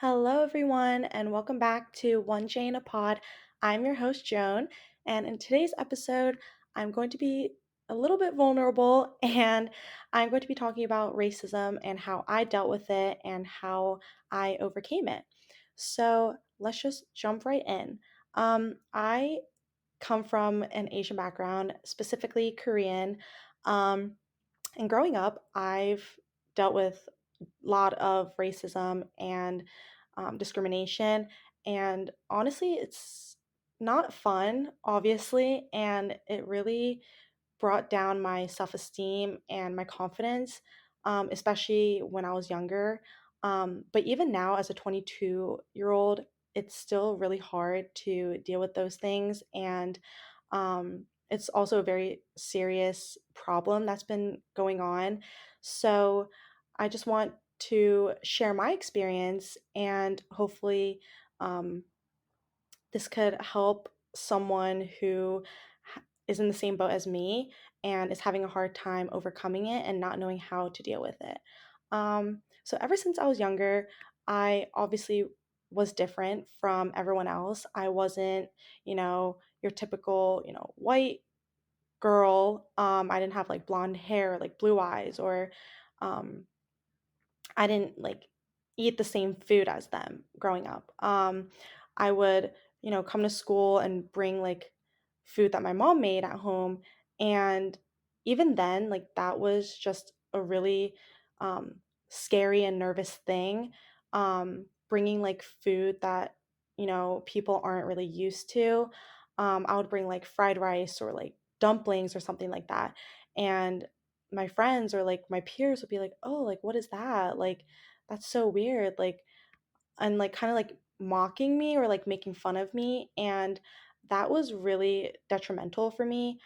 Hello, everyone, and welcome back to One J in a Pod. I'm your host, Joan, and in today's episode, I'm going to be a little bit vulnerable and I'm going to be talking about racism and how I dealt with it and how I overcame it. So let's just jump right in. I come from an Asian background, specifically Korean. Um, and growing up, I've dealt with a lot of racism and discrimination. And honestly, it's not fun, obviously. And it really brought down my self esteem and my confidence, especially when I was younger. But even now, as a 22-year-old, it's still really hard to deal with those things. And it's also a very serious problem that's been going on. So I just want to share my experience and hopefully um, this could help someone who is in the same boat as me and is having a hard time overcoming it and not knowing how to deal with it. So, ever since I was younger, I obviously was different from everyone else. I wasn't, your typical, white girl. I didn't have like blonde hair, like blue eyes, or um, I didn't like eat the same food as them growing up. I would, come to school and bring like food that my mom made at home. And even then, like that was just a really scary and nervous thing. Bringing like food that, people aren't really used to. I would bring like fried rice or like dumplings or something like that. And my friends or like my peers would be like, "Oh, like what is that? Like that's so weird." Like and like kind of like mocking me or like making fun of me, and that was really detrimental for me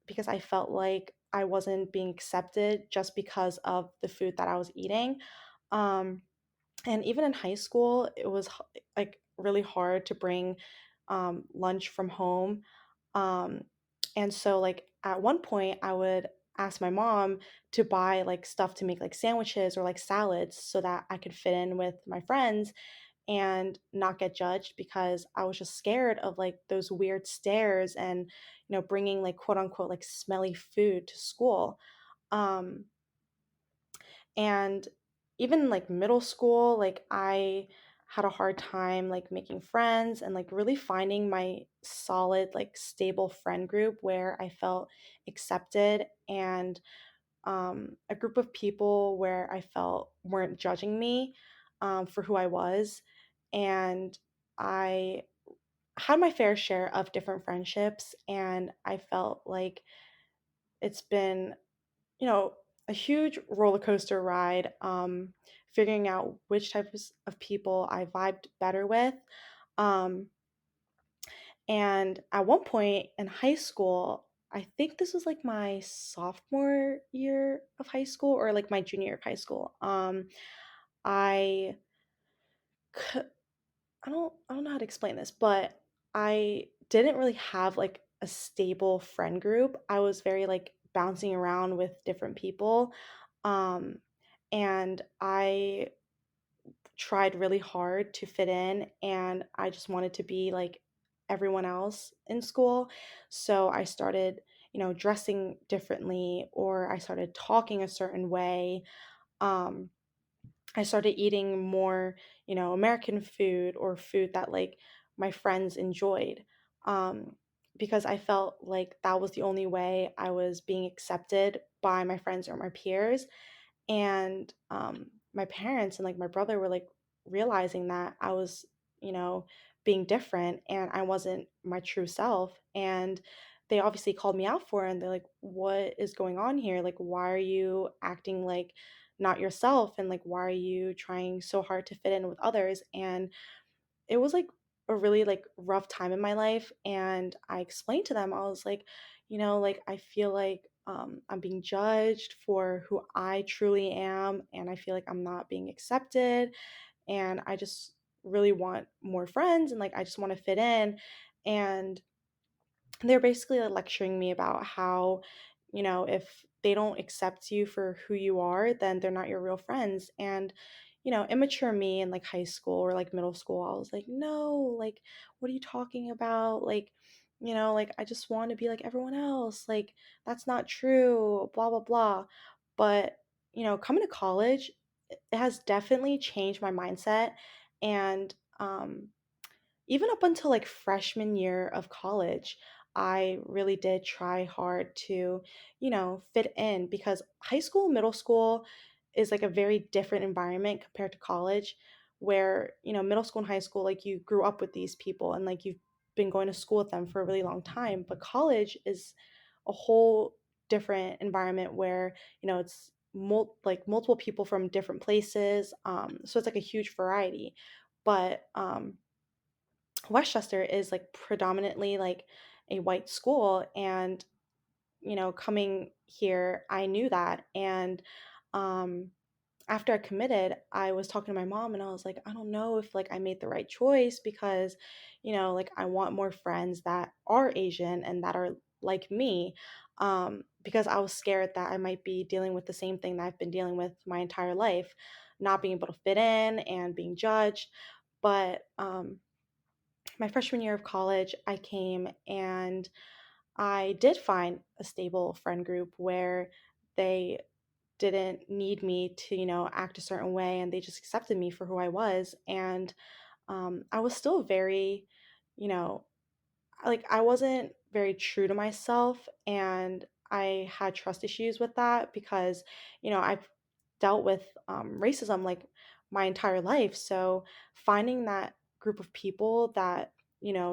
because I felt like I wasn't being accepted just because of the food that I was eating. Um and even in high school, it was like really hard to bring lunch from home. Um, and so, like, at one point, I would ask my mom to buy like stuff to make like sandwiches or like salads so that I could fit in with my friends and not get judged because I was just scared of like those weird stares and, bringing like quote unquote like smelly food to school. Um, and even like middle school, like I had a hard time like making friends and like really finding my solid, like stable friend group where I felt accepted and a group of people where I felt weren't judging me for who I was. And I had my fair share of different friendships, and I felt like it's been you know, a huge roller coaster ride, figuring out which types of people I vibed better with. Um, and at one point in high school, I think this was like my sophomore year of high school or like my junior year of high school. I cou- I don't know how to explain this, but I didn't really have like a stable friend group. I was very like bouncing around with different people. Um, and I tried really hard to fit in and I just wanted to be like everyone else in school. So I started, dressing differently or I started talking a certain way. Um, I started eating more, American food or food that like my friends enjoyed. Um, because I felt like that was the only way I was being accepted by my friends or my peers. And my parents and like my brother were like realizing that I was, being different and I wasn't my true self. And they obviously called me out for it and they're like, "What is going on here? Like, why are you acting like not yourself? And like, why are you trying so hard to fit in with others?" And it was like a really like rough time in my life, and I explained to them, I was like, like I feel like I'm being judged for who I truly am, and I feel like I'm not being accepted, and I just really want more friends, and like I just want to fit in. And they're basically like lecturing me about how, if they don't accept you for who you are, then they're not your real friends. And immature me in like high school or like middle school, I was like, no, like, what are you talking about? Like, like I just want to be like everyone else. Like, that's not true, blah, blah, blah. But, coming to college, it has definitely changed my mindset. And, even up until like freshman year of college, I really did try hard to, fit in because high school, middle school is like a very different environment compared to college, where, middle school and high school, like you grew up with these people and like you've been going to school with them for a really long time. But college is a whole different environment where, it's like multiple people from different places. So it's like a huge variety. But Westchester is like predominantly like a white school, and coming here I knew that. And um after I committed, I was talking to my mom and I was like, I don't know if like I made the right choice because like I want more friends that are Asian and that are like me, because I was scared that I might be dealing with the same thing that I've been dealing with my entire life, not being able to fit in and being judged. But my freshman year of college, I came and I did find a stable friend group where they didn't need me to, act a certain way, and they just accepted me for who I was. And I was still very, you know, like I wasn't very true to myself, and I had trust issues with that because I've dealt with racism like my entire life. So finding that group of people that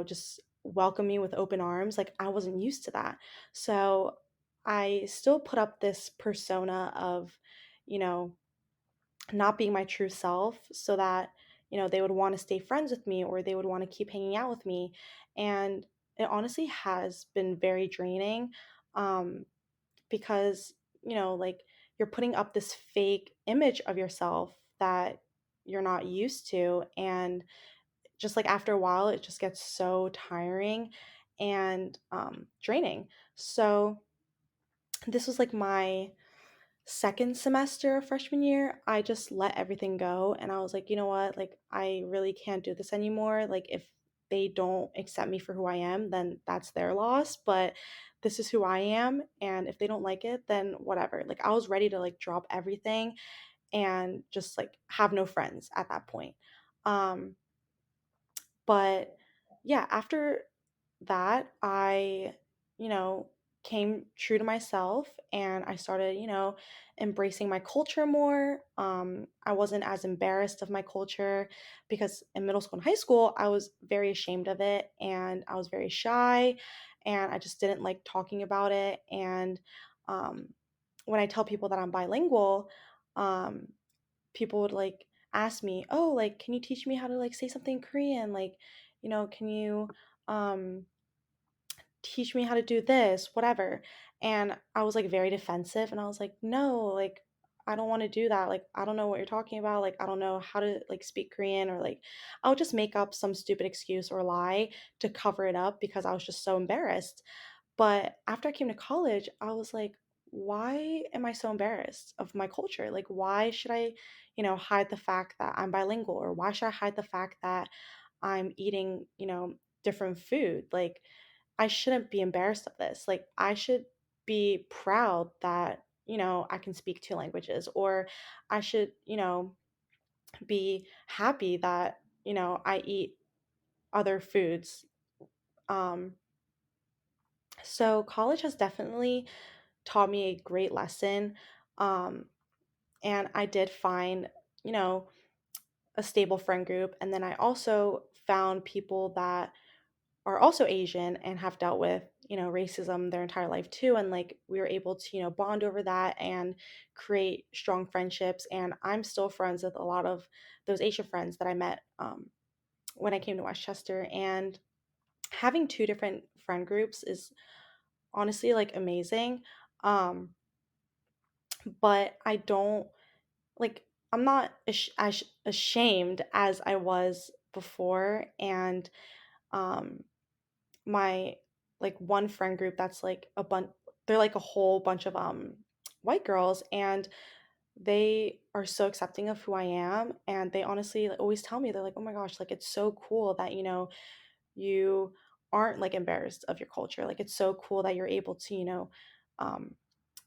just welcome me with open arms, like I wasn't used to that. So I still put up this persona of you know not being my true self, so that they would want to stay friends with me or they would want to keep hanging out with me. And it honestly has been very draining, um because like you're putting up this fake image of yourself that you're not used to. And just like after a while it just gets so tiring and draining. So this was like my second semester of freshman year. I just let everything go and I was like, you know what? Like, I really can't do this anymore. Like, if they don't accept me for who I am, then that's their loss. But this is who I am. And if they don't like it, then whatever. Like, I was ready to like drop everything and just like have no friends at that point. Um, but yeah, after that, I, you know, came true to myself and I started, embracing my culture more. I wasn't as embarrassed of my culture because in middle school and high school, I was very ashamed of it and I was very shy and I just didn't like talking about it. And um, when I tell people that I'm bilingual, um, people would like ask me, "Oh, like can you teach me how to like say something in Korean? Like, can you um teach me how to do this, whatever." And I was like very defensive and I was like, "No, like I don't want to do that. Like I don't know what you're talking about. Like I don't know how to like speak Korean." Or like I would just make up some stupid excuse or lie to cover it up because I was just so embarrassed. But after I came to college, I was like, why am I so embarrassed of my culture? Like, why should I, hide the fact that I'm bilingual? Or why should I hide the fact that I'm eating, different food? Like, I shouldn't be embarrassed of this. Like, I should be proud that, I can speak two languages. Or I should, be happy that, I eat other foods. Um, so college has definitely taught me a great lesson. Um, and I did find, you know, a stable friend group. And then I also found people that are also Asian and have dealt with, racism their entire life too. And like we were able to, bond over that and create strong friendships. And I'm still friends with a lot of those Asian friends that I met when I came to Westchester. And having two different friend groups is honestly like amazing. Um, but I don't like I'm not as ashamed as I was before. And um my like one friend group that's like they're like a whole bunch of white girls, and they are so accepting of who I am, and they honestly like, always tell me, they're like, "Oh my gosh, like it's so cool that, you aren't like embarrassed of your culture. Like it's so cool that you're able to, um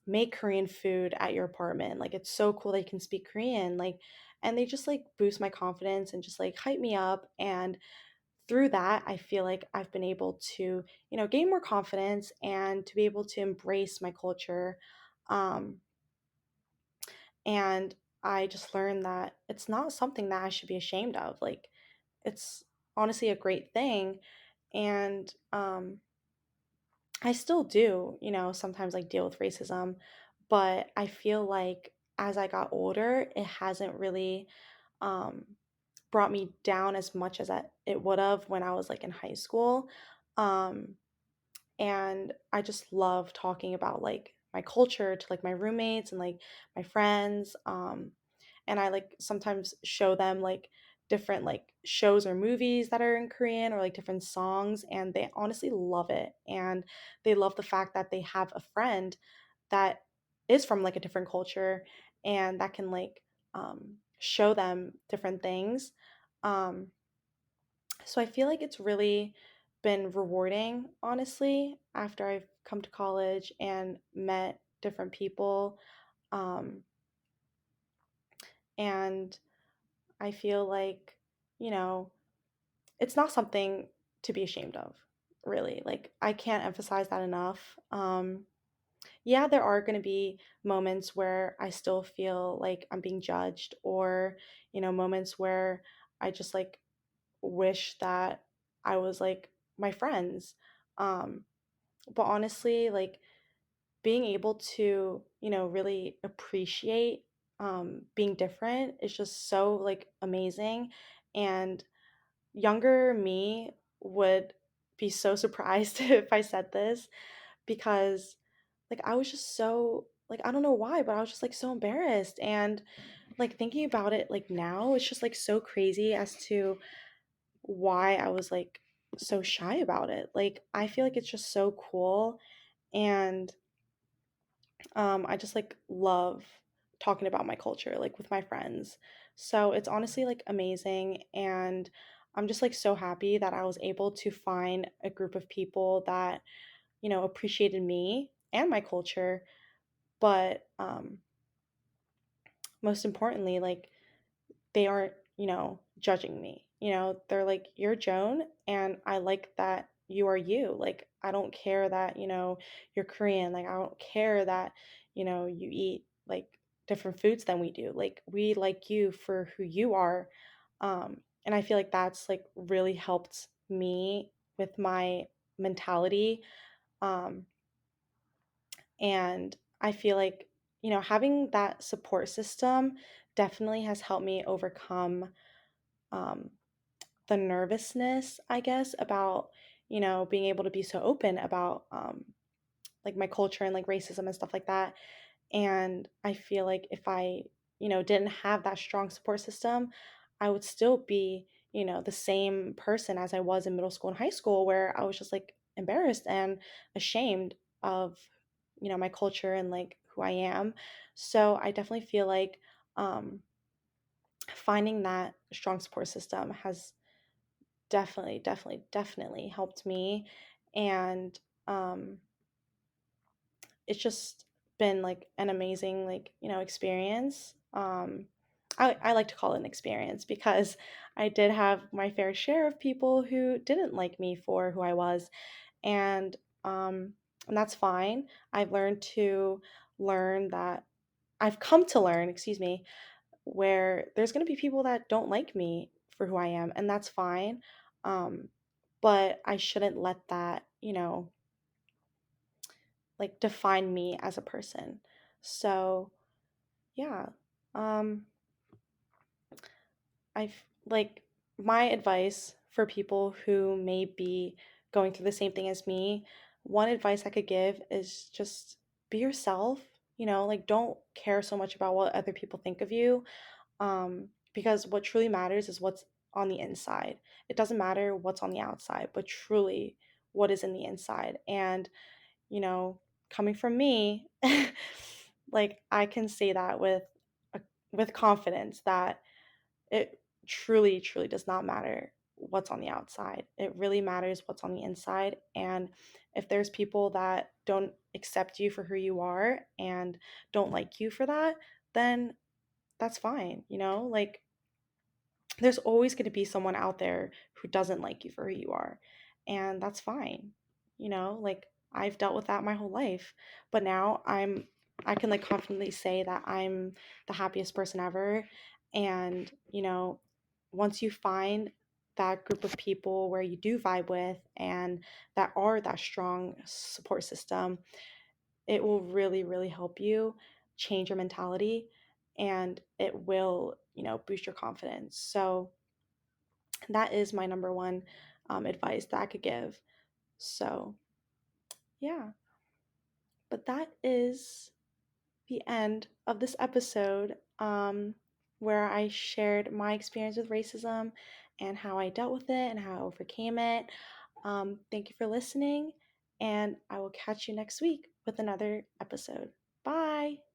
make Korean food at your apartment. Like it's so cool that you can speak Korean." Like, and they just like boost my confidence and just like hype me up. And through that, I feel like I've been able to, gain more confidence and to be able to embrace my culture. Um, and I just learned that it's not something that I should be ashamed of. Like, it's honestly a great thing. And I still do, sometimes like deal with racism, but I feel like as I got older, it hasn't really um, brought me down as much as it would have when I was like in high school. Um, and I just love talking about like my culture to like my roommates and like my friends. And I like sometimes show them like different like shows or movies that are in Korean or like different songs, and they honestly love it. And they love the fact that they have a friend that is from like a different culture and that can like show them different things. Um, so I feel like it's really been rewarding, honestly, after I've come to college and met different people. Um, and I feel like, you know, it's not something to be ashamed of, really. Like, I can't emphasize that enough. Yeah, there are going to be moments where I still feel like I'm being judged, or, moments where I just like wish that I was like my friends. Um, but honestly, like being able to, really appreciate being different is just so like amazing. And younger me would be so surprised if I said this, because like I was just so like I don't know why, but I was just like so embarrassed. And like thinking about it like now, it's just like so crazy as to why I was like so shy about it. Like I feel like it's just so cool. And I just like love talking about my culture like with my friends. So it's honestly like amazing, and I'm just like so happy that I was able to find a group of people that, appreciated me and my culture, but most importantly, like they aren't, judging me. They're like, "You're Joan, and I like that you are you. Like, I don't care that, you're Korean. Like, I don't care that, you eat like different foods than we do. Like, we like you for who you are." And I feel like that's like really helped me with my mentality. Um, and I feel like, having that support system definitely has helped me overcome um, the nervousness, I guess, about, being able to be so open about like my culture and like racism and stuff like that. And I feel like if I, didn't have that strong support system, I would still be, the same person as I was in middle school and high school, where I was just like embarrassed and ashamed of, my culture and like who I am. So I definitely feel like finding that strong support system has definitely helped me. And um it's just been like an amazing like, experience. I like to call it an experience because I did have my fair share of people who didn't like me for who I was. And um and that's fine. I've learned to learn that I've come to learn, excuse me, where there's going to be people that don't like me for who I am, and that's fine. Um, but I shouldn't let that, like define me as a person. So, yeah. Um, I've like my advice for people who may be going through the same thing as me, one advice I could give is just be yourself, like don't care so much about what other people think of you. Because what truly matters is what's on the inside. It doesn't matter what's on the outside, but truly what is in the inside. And, you know, coming from me, like I can say that with with confidence that it truly, truly does not matter what's on the outside. It really matters what's on the inside. And if there's people that don't accept you for who you are and don't like you for that, then that's fine. Like there's always going to be someone out there who doesn't like you for who you are. And that's fine. Like I've dealt with that my whole life. But now I can like confidently say that I'm the happiest person ever. And, once you find that group of people where you do vibe with and that are that strong support system, it will really, really help you change your mentality and it will, boost your confidence. So, that is my number one advice that I could give. So, yeah, but that is the end of this episode where I shared my experience with racism and how I dealt with it and how I overcame it. Thank you for listening, and I will catch you next week with another episode. Bye.